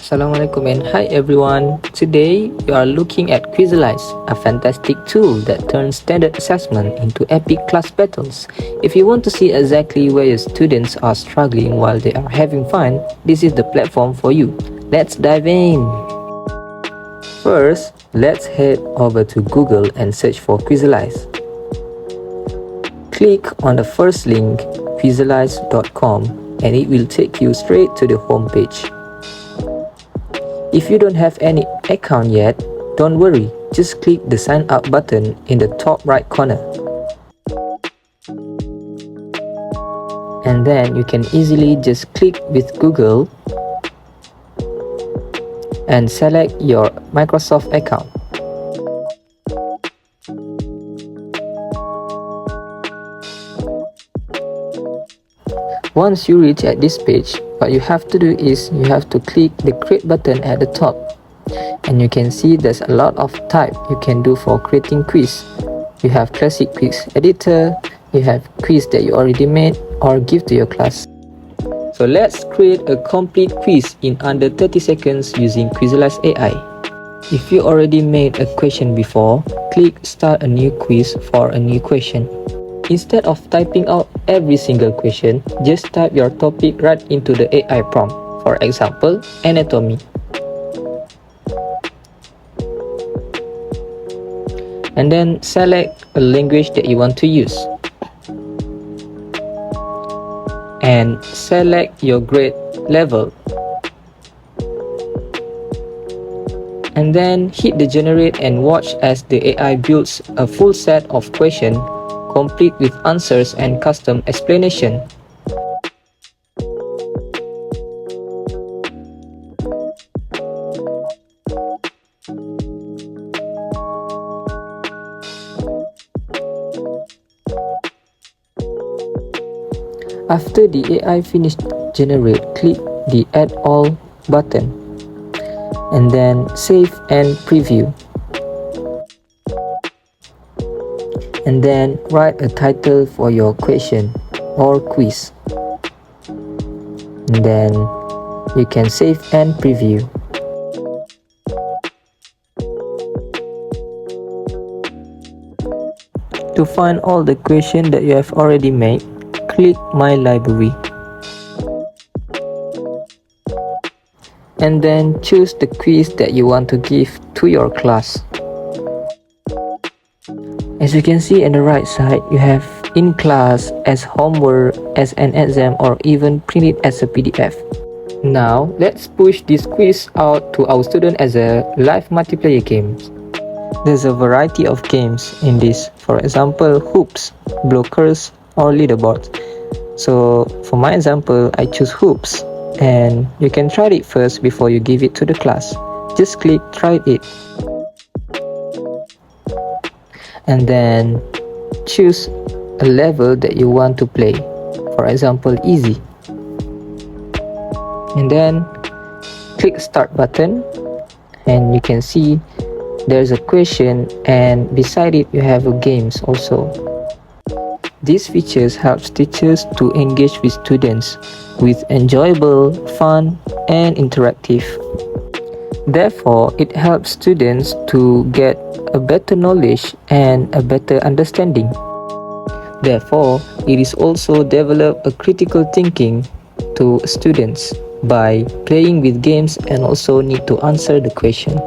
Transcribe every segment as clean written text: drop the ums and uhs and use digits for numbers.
Assalamualaikum and hi everyone. Today we are looking at QUIZALIZE, a fantastic tool that turns standard assessment into epic class battles. If you want to see exactly where your students are struggling while they are having fun, this is the platform for you. Let's dive in. First, let's head over to Google and search for QUIZALIZE. Click on the first link, QUIZALIZE.com, and it will take you straight to the home page. If you don't have any account yet, don't worry, just click the sign up button in the top right corner. And then you can easily just click with Google and select your Microsoft account. Once you reach at this page, what you have to do is you have to click the create button at the top, and you can see there's a lot of type you can do for creating quiz. You have classic quiz editor, you have quiz that you already made or give to your class. So let's create a complete quiz in under 30 seconds using QUIZALIZE AI. If you already made a question before, click start a new quiz for a new question. Instead of typing out every single question, just type your topic right into the AI prompt. For example, anatomy. And then select a language that you want to use. And select your grade level. And then hit the generate and watch as the AI builds a full set of questions complete with answers and custom explanation. After the AI finished generate, click the Add All button and then save and preview. And then write a title for your question or quiz. And then you can save and preview. To find all the questions that you have already made, click My Library. And then choose the quiz that you want to give to your class. As you can see on the right side, you have in class, as homework, as an exam, or even print it as a PDF. Now, let's push this quiz out to our students as a live multiplayer game. There's a variety of games in this, for example, hoops, blockers, or leaderboards. So, for my example, I choose hoops, and you can try it first before you give it to the class. Just click try it. And then choose a level that you want to play, for example easy, and then click start button, and you can see there's a question and beside it you have a games also. These features helps teachers to engage with students with enjoyable, fun and interactive. Therefore, it helps students to get a better knowledge and a better understanding. Therefore, it is also develop a critical thinking to students by playing with games and also need to answer the question.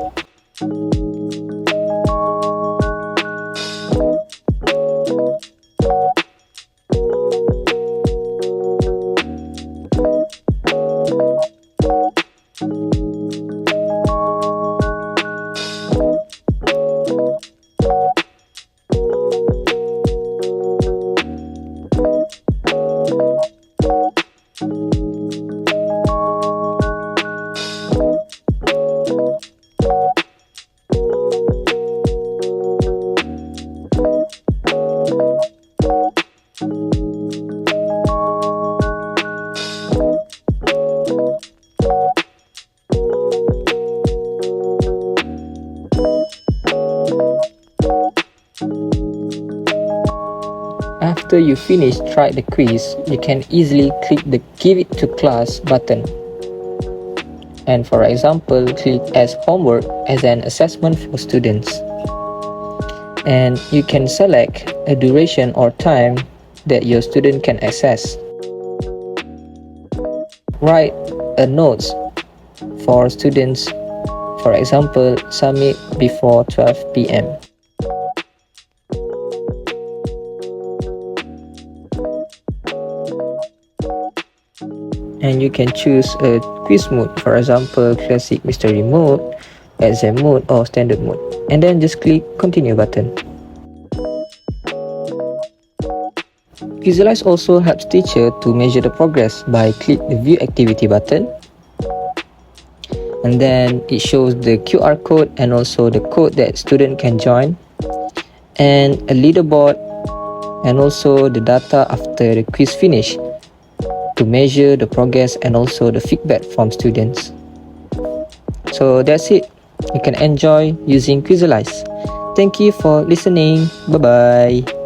After you finish try the quiz, you can easily click the Give it to class button. And for example, click as homework as an assessment for students. And you can select a duration or time that your student can access. Write a notes for students, for example, submit before 12 p.m. And you can choose a quiz mode, for example, classic mystery mode, exam mode or standard mode, and then just click continue button. QUIZALIZE also helps teacher to measure the progress by click the view activity button, and then it shows the QR code and also the code that student can join, and a leaderboard, and also the data after the quiz finish to measure the progress and also the feedback from students. So that's it. You can enjoy using QUIZALIZE. Thank you for listening. Bye bye.